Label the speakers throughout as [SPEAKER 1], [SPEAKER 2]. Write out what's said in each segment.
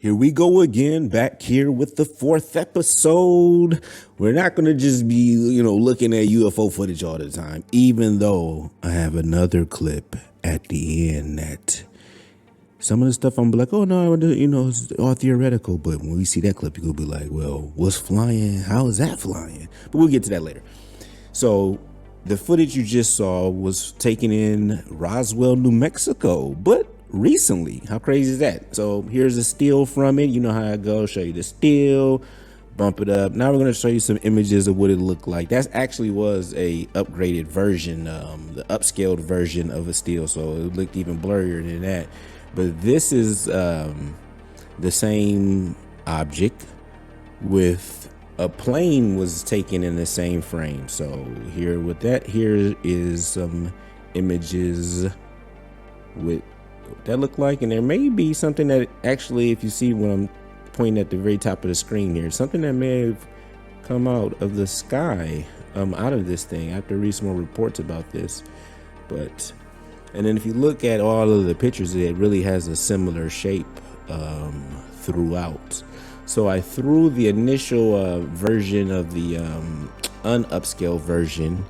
[SPEAKER 1] Here we go again, back here with the 4th episode. We're not going to just be, looking at UFO footage all the time, even though I have another clip at the end that some of the stuff I'm like, oh no, it's all theoretical. But when we see that clip, you'll be like, well, what's flying? How is that flying? But we'll get to that later. So the footage you just saw was taken in Roswell, New Mexico, but recently. How crazy is that? So here's a still from it. You know how it goes. Show you the still, bump it up. Now we're going to show you some images of what it looked like. That actually was a upgraded version, the upscaled version of a still, so it looked even blurrier than that. But this is the same object with a plane was taken in the same frame. So here with that, here is some images with that look like, and there may be something that actually, if you see what I'm pointing at the very top of the screen here, something that may have come out of the sky out of this thing. I have to read some more reports about this. But and then if you look at all of the pictures, it really has a similar shape throughout. So I threw the initial version of the unupscale version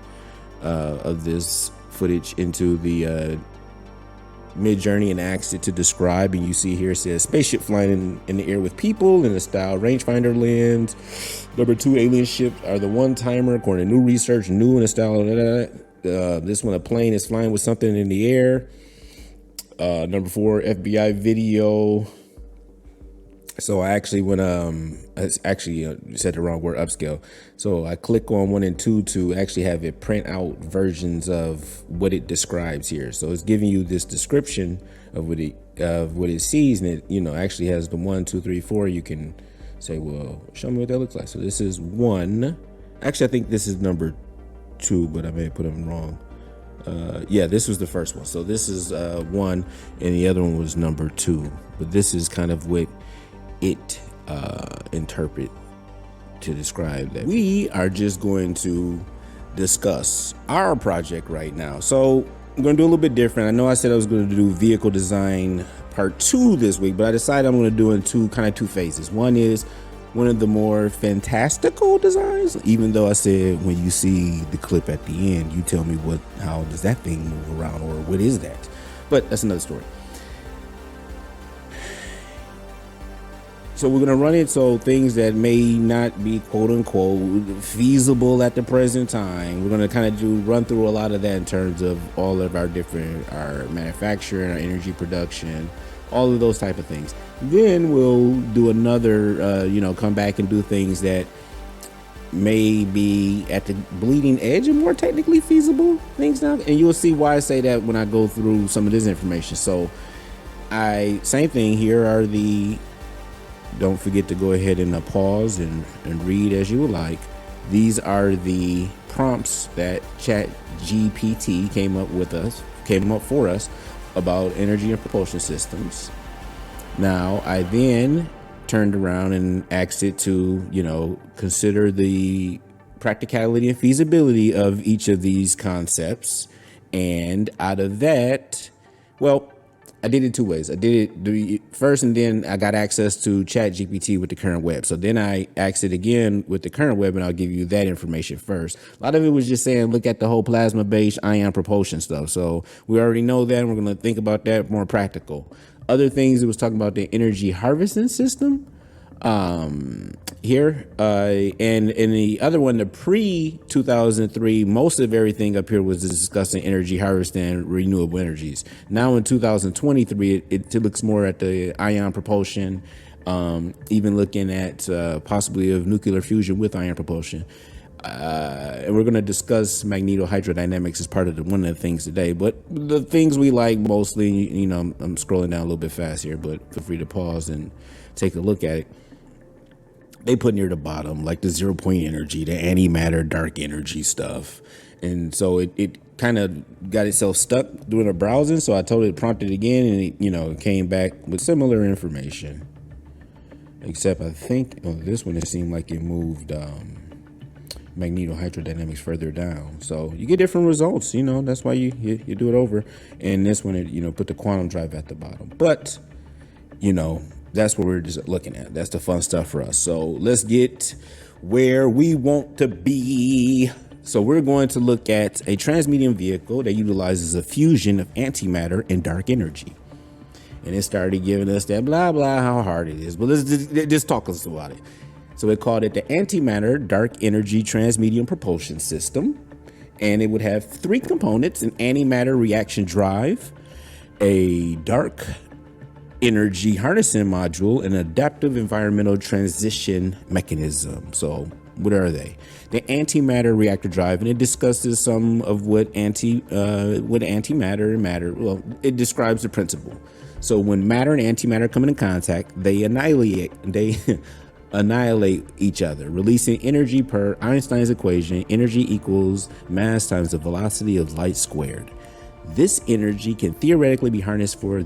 [SPEAKER 1] of this footage into the Mid-Journey and asked it to describe, and you see here it says spaceship flying in the air with people in a style rangefinder lens. Number 2, alien ships are the one timer according to new research, new in a style. This one, a plane is flying with something in the air. Number 4, FBI video. So I actually went I actually said the wrong word, upscale. So I click on 1 and 2 to actually have it print out versions of what it describes here. So it's giving you this description of what it sees, and it actually has the 1, 2, 3, 4. You can say, well, show me what that looks like. So this is 1. Actually, I think this is number 2, but I may have put them wrong. Yeah, this was the first one. So this is 1, and the other one was number 2. But this is kind of what it interpret to describe that. We are just going to discuss our project right now. So I'm going to do a little bit different. I know I said I was going to do vehicle design part 2 this week, but I decided I'm going to do it in two phases. One is one of the more fantastical designs, even though I said when you see the clip at the end, you tell me how does that thing move around, or what is that? But that's another story. So we're going to run it so things that may not be quote unquote feasible at the present time. We're going to kind of run through a lot of that in terms of all of our manufacturing, our energy production, all of those type of things. Then we'll do another, come back and do things that may be at the bleeding edge of more technically feasible things now. And you'll see why I say that when I go through some of this information. So same thing, here are don't forget to go ahead and pause and read as you would like. These are the prompts that ChatGPT came up for us about energy and propulsion systems. Now, I then turned around and asked it to, consider the practicality and feasibility of each of these concepts. And out of that, I did it 2 ways. I did it first, and then I got access to ChatGPT with the current web. So then I asked it again with the current web, and I'll give you that information first. A lot of it was just saying, look at the whole plasma-based ion propulsion stuff. So we already know that, and we're going to think about that more practical. Other things, it was talking about the energy harvesting system here. And in the other one, the pre-2003, most of everything up here was discussing energy harvesting and renewable energies. Now in 2023, it looks more at the ion propulsion, even looking at possibly of nuclear fusion with ion propulsion. And we're going to discuss magnetohydrodynamics as part of one of the things today. But the things we like mostly, I'm scrolling down a little bit fast here, but feel free to pause and take a look at it. They put near the bottom, like the 0-point energy, the antimatter, dark energy stuff. And so it kind of got itself stuck doing the browsing. So I told it, prompted again, and it came back with similar information. Except I think this one, it seemed like it moved magnetohydrodynamics further down. So you get different results, that's why you do it over. And this one, it, put the quantum drive at the bottom. But, That's what we're just looking at. That's the fun stuff for us. So let's get where we want to be. So we're going to look at a transmedium vehicle that utilizes a fusion of antimatter and dark energy. And it started giving us that blah, blah, how hard it is. But let's just talk us about it. So it called it the antimatter dark energy transmedium propulsion system. And it would have three components: an antimatter reaction drive, a dark energy harnessing module, and adaptive environmental transition mechanism. So what are they? The antimatter reactor drive, and it discusses some of what antimatter and matter. Well, it describes the principle. So when matter and antimatter come into contact, they annihilate each other, releasing energy per Einstein's equation. Energy equals mass times the velocity of light squared. This energy can theoretically be harnessed for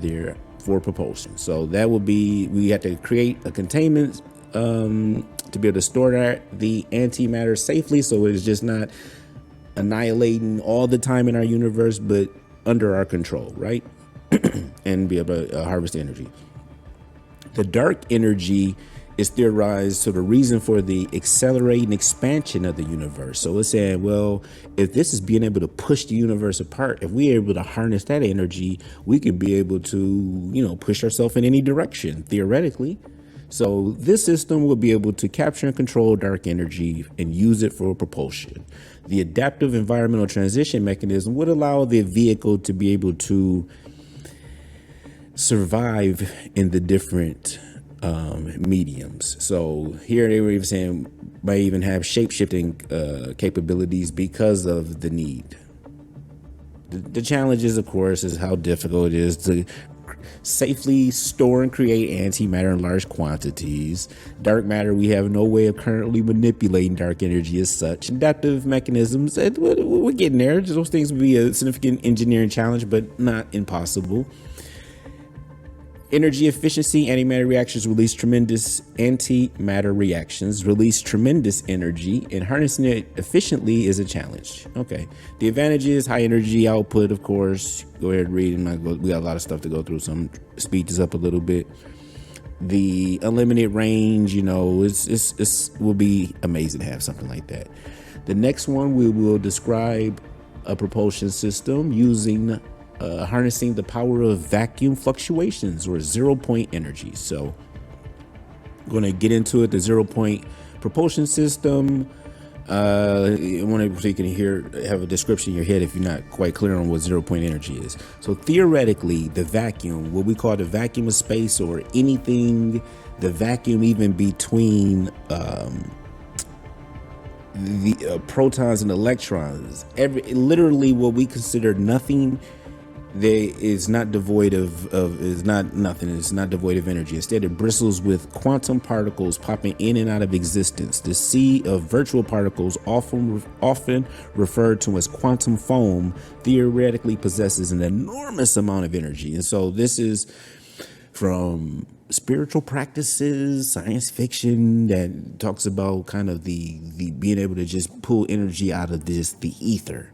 [SPEAKER 1] propulsion. So that would be, we have to create a containment to be able to store the antimatter safely, so it's just not annihilating all the time in our universe, but under our control, right? And be able to harvest energy. The dark energy is theorized, so the reason for the accelerating expansion of the universe. So it's saying, well, if this is being able to push the universe apart, if we're able to harness that energy, we could be able to, push ourselves in any direction, theoretically. So this system will be able to capture and control dark energy and use it for propulsion. The adaptive environmental transition mechanism would allow the vehicle to be able to survive in the different mediums. So here they were even saying might even have shape-shifting capabilities because of the need. The challenges, of course, is how difficult it is to safely store and create antimatter in large quantities. Dark matter, we have no way of currently manipulating dark energy as such. Adaptive mechanisms, we're getting there. Those things would be a significant engineering challenge, but not impossible. Energy efficiency, antimatter reactions release tremendous energy, and harnessing it efficiently is a challenge. Okay. The advantages: high energy output, of course. Go ahead and read. We got a lot of stuff to go through, so I'm speed this up a little bit. The unlimited range, it's will be amazing to have something like that. The next one, we will describe a propulsion system using harnessing the power of vacuum fluctuations or 0-point energy. So I'm going to get into it. The 0-point propulsion system. I want so you can have a description in your head if you're not quite clear on what 0-point energy is. So theoretically, the vacuum, what we call the vacuum of space, or anything, the vacuum even between the protons and electrons, literally what we consider nothing, is not devoid of nothing. It's not devoid of energy. Instead, it bristles with quantum particles popping in and out of existence. The sea of virtual particles, often referred to as quantum foam, theoretically possesses an enormous amount of energy. And so this is from spiritual practices, science fiction, that talks about kind of the being able to just pull energy out of the ether.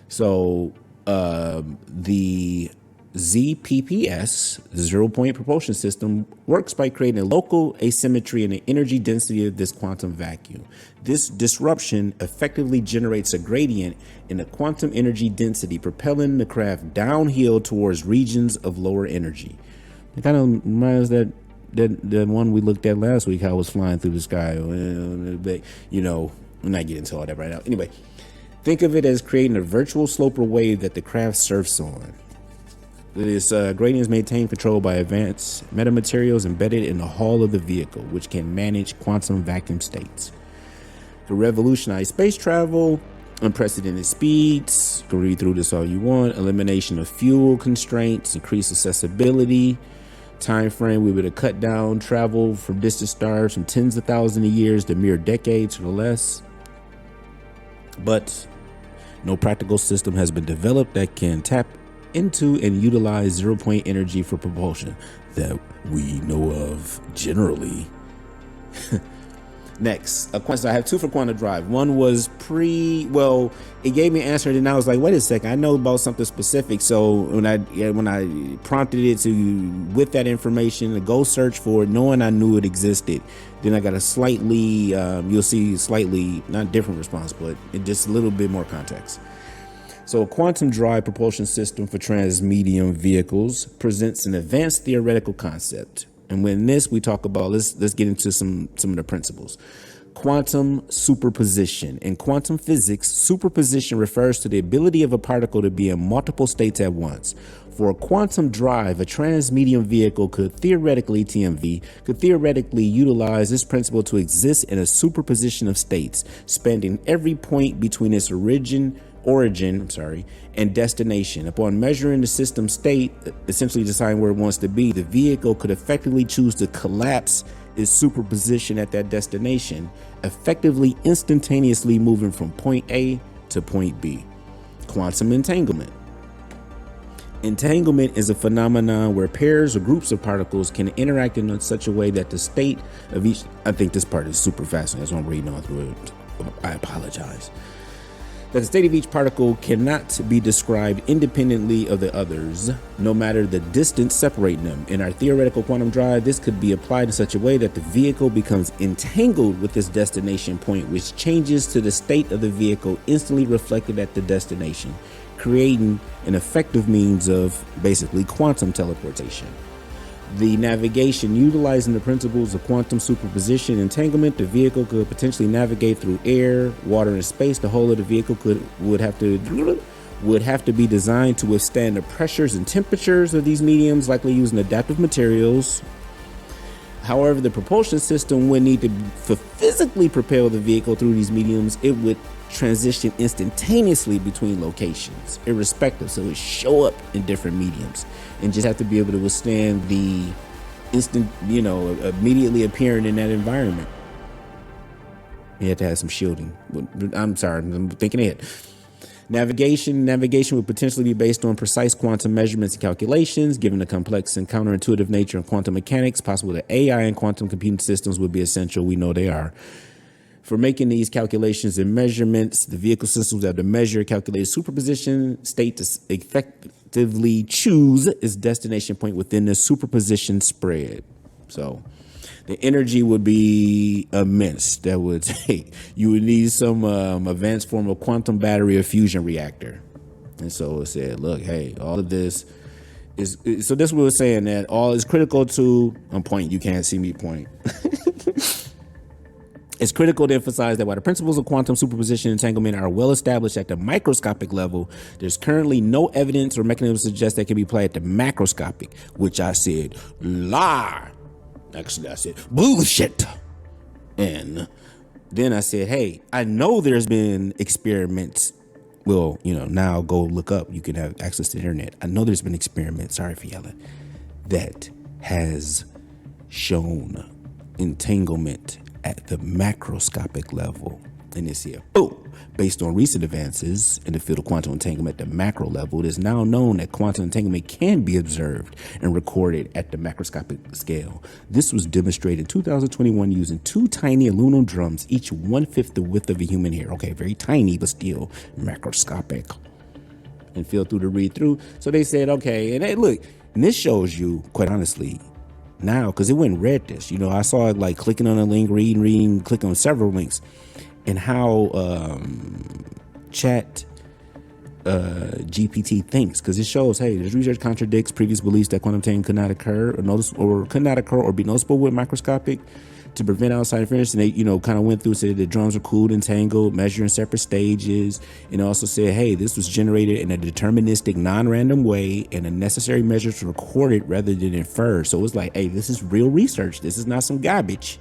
[SPEAKER 1] So the ZPPS, the 0-point propulsion system, works by creating a local asymmetry in the energy density of this quantum vacuum. This disruption effectively generates a gradient in the quantum energy density, propelling the craft downhill towards regions of lower energy. It kind of reminds that one we looked at last week, how it was flying through the sky. But, we're not getting into all that right now. Anyway, think of it as creating a virtual slope or wave that the craft surfs on. This gradient is maintained controlled by advanced metamaterials embedded in the hull of the vehicle, which can manage quantum vacuum states. To revolutionize space travel, unprecedented speeds, you can read through this all you want, elimination of fuel constraints, increased accessibility, time frame, we would have cut down travel from distant stars from tens of thousands of years to mere decades or less. But no practical system has been developed that can tap into and utilize 0-point energy for propulsion that we know of generally. Next, a question. I have two for quantum drive. One was it gave me an answer, and I was like, wait a second, I know about something specific. So when I prompted it to, with that information, to go search for it, knowing I knew it existed, then I got a slightly, you'll see slightly, not different response, but just a little bit more context. So a quantum drive propulsion system for transmedium vehicles presents an advanced theoretical concept. And when this, we talk about, let's get into some of the principles. Quantum superposition. In quantum physics, superposition refers to the ability of a particle to be in multiple states at once. For a quantum drive, a transmedium vehicle could theoretically utilize this principle to exist in a superposition of states, spanning every point between its origin and destination. Upon measuring the system state, essentially deciding where it wants to be, the vehicle could effectively choose to collapse its superposition at that destination, effectively instantaneously moving from point A to point B. Quantum entanglement. Entanglement is a phenomenon where pairs or groups of particles can interact in such a way that the state of each, I think this part is super fascinating, that's why I'm reading all through it. I apologize. That the state of each particle cannot be described independently of the others, no matter the distance separating them. In our theoretical quantum drive, this could be applied in such a way that the vehicle becomes entangled with its destination point, which changes to the state of the vehicle instantly reflected at the destination, creating an effective means of basically quantum teleportation. The navigation. Utilizing the principles of quantum superposition entanglement, the vehicle could potentially navigate through air, water, and space. The whole of the vehicle would have to be designed to withstand the pressures and temperatures of these mediums, likely using adaptive materials. However, the propulsion system would need to physically propel the vehicle through these mediums. It would transition instantaneously between locations, irrespective. So it would show up in different mediums and just have to be able to withstand the instant, immediately appearing in that environment. You have to have some shielding. I'm sorry, I'm thinking ahead. Navigation would potentially be based on precise quantum measurements and calculations. Given the complex and counterintuitive nature of quantum mechanics, possible that AI and quantum computing systems would be essential. We know they are. For making these calculations and measurements, the vehicle systems have to measure, calculate superposition state to effectively choose its destination point within the superposition spread. So the energy would be immense. That would take, you would need some advanced form of quantum battery or fusion reactor. And so it said, look, hey, all of this is, so this was saying that all is critical to, on point, you can't see me point. It's critical to emphasize that while the principles of quantum superposition entanglement are well established at the microscopic level, there's currently no evidence or mechanism to suggest that can be applied at the macroscopic, which I said, lie. Actually, I said, bullshit. And then I said, hey, I know there's been experiments. Well, now go look up. You can have access to the internet. I know there's been experiments, sorry for yelling, that has shown entanglement at the macroscopic level. And it's here. Based on recent advances in the field of quantum entanglement at the macro level, it is now known that quantum entanglement can be observed and recorded at the macroscopic scale. This was demonstrated in 2021 using two tiny aluminum drums, each 1/5 the width of a human hair. Okay, very tiny, but still macroscopic. And feel through the read through. So they said, okay, and hey, look, and this shows you, quite honestly, now, because it went read this, I saw it like clicking on a link, reading, clicking on several links, and how GPT thinks, because it shows, hey, this research contradicts previous beliefs that quantum entanglement could not occur or be noticeable with microscopic to prevent outside interference. And they, kind of went through, said the drums are cooled, entangled, measuring separate stages, and also said, hey, this was generated in a deterministic, non-random way, and the necessary measures were recorded rather than inferred. So it's like, hey, this is real research. This is not some garbage.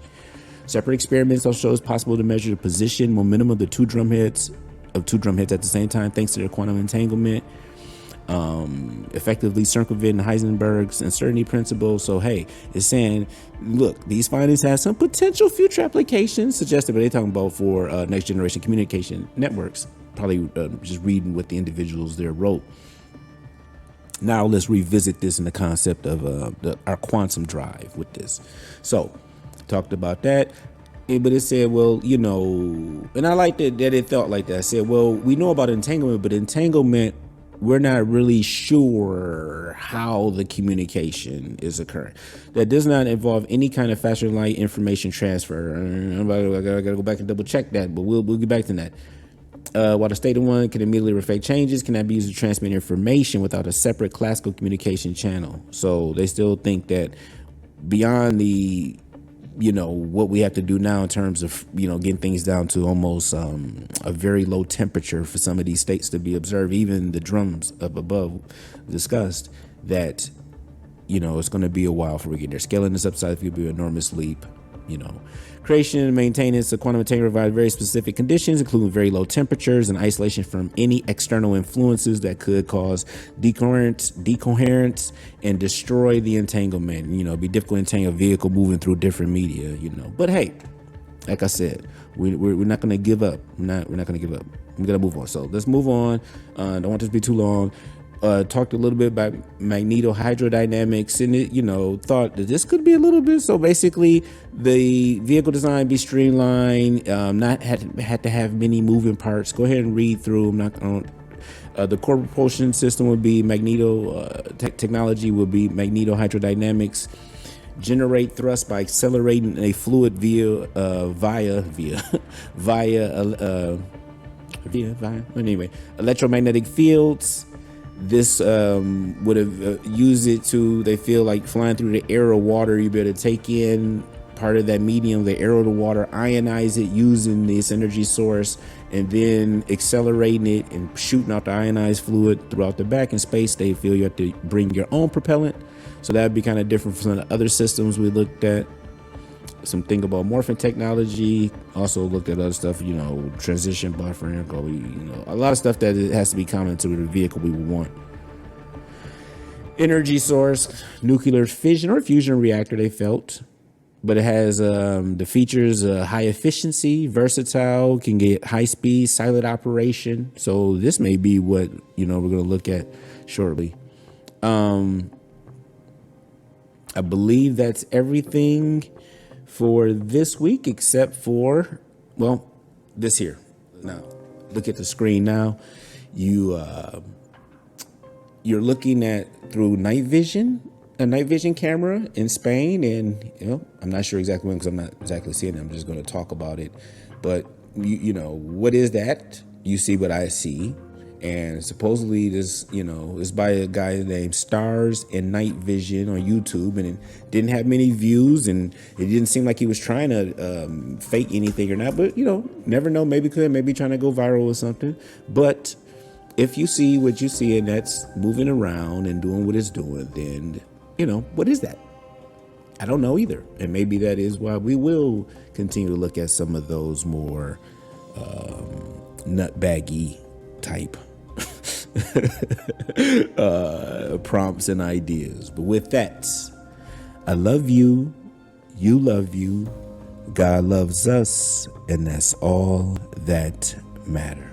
[SPEAKER 1] Separate experiments also show it's possible to measure the position, momentum of the two drum heads at the same time, thanks to their quantum entanglement. Effectively circumventing Heisenberg's uncertainty principle. So hey, it's saying, look, these findings have some potential future applications suggested, but they're talking about for next generation communication networks. Probably just reading what the individuals there wrote. Now let's revisit this in the concept of our quantum drive with this. So talked about that. But it said, well, and I like that it felt like that. I said, well, we know about entanglement, but entanglement, we're not really sure how the communication is occurring. That does not involve any kind of faster than light information transfer. I gotta go back and double check that, but we'll get back to that. While the state of one can immediately reflect changes, cannot be used to transmit information without a separate classical communication channel. So they still think that beyond the what we have to do now in terms of getting things down to almost a very low temperature for some of these states to be observed, even the drums up above discussed, that it's going to be a while before we get there. Scaling this upside could be an enormous leap. Creation and maintenance of quantum entanglement provide very specific conditions, including very low temperatures and isolation from any external influences that could cause decoherence and destroy the entanglement. It'd be difficult to entangle a vehicle moving through different media. But hey, like I said, we're not going to give up. We're not going to give up. We're going to move on. So let's move on. Don't want this to be too long. Talked a little bit about magnetohydrodynamics and it, thought that this could be a little bit. So basically the vehicle design be streamlined, not had to have many moving parts. Go ahead and read through. I'm not going the core propulsion system would be technology would be magnetohydrodynamics. Generate thrust by accelerating a fluid via anyway, electromagnetic fields. This would have used it to, they feel like flying through the air or water, you'd be able to take in part of that medium, the air or the water, ionize it using this energy source, and then accelerating it and shooting out the ionized fluid throughout the back in space. They feel you have to bring your own propellant. So that would be kind of different from some of the other systems we looked at. Something about morphing technology. Also looked at other stuff, transition buffering, a lot of stuff that it has to be common to the vehicle we would want. Energy source, nuclear fission or fusion reactor, they felt. But it has the features, high efficiency, versatile, can get high speed, silent operation. So this may be what, we're going to look at shortly. I believe that's everything for this week, except for, this here. Now, look at the screen now. You're looking at through a night vision camera in Spain, and I'm not sure exactly when because I'm not exactly seeing it. I'm just going to talk about it. But what is that? You see what I see. And supposedly this, is by a guy named Stars and Night Vision on YouTube, and it didn't have many views, and it didn't seem like he was trying to fake anything or not. But, never know. Maybe trying to go viral or something. But if you see what you see and that's moving around and doing what it's doing, then, what is that? I don't know either. And maybe that is why we will continue to look at some of those more nutbaggy type prompts and ideas. But with that, I love you, you love you, God loves us, and that's all that matters.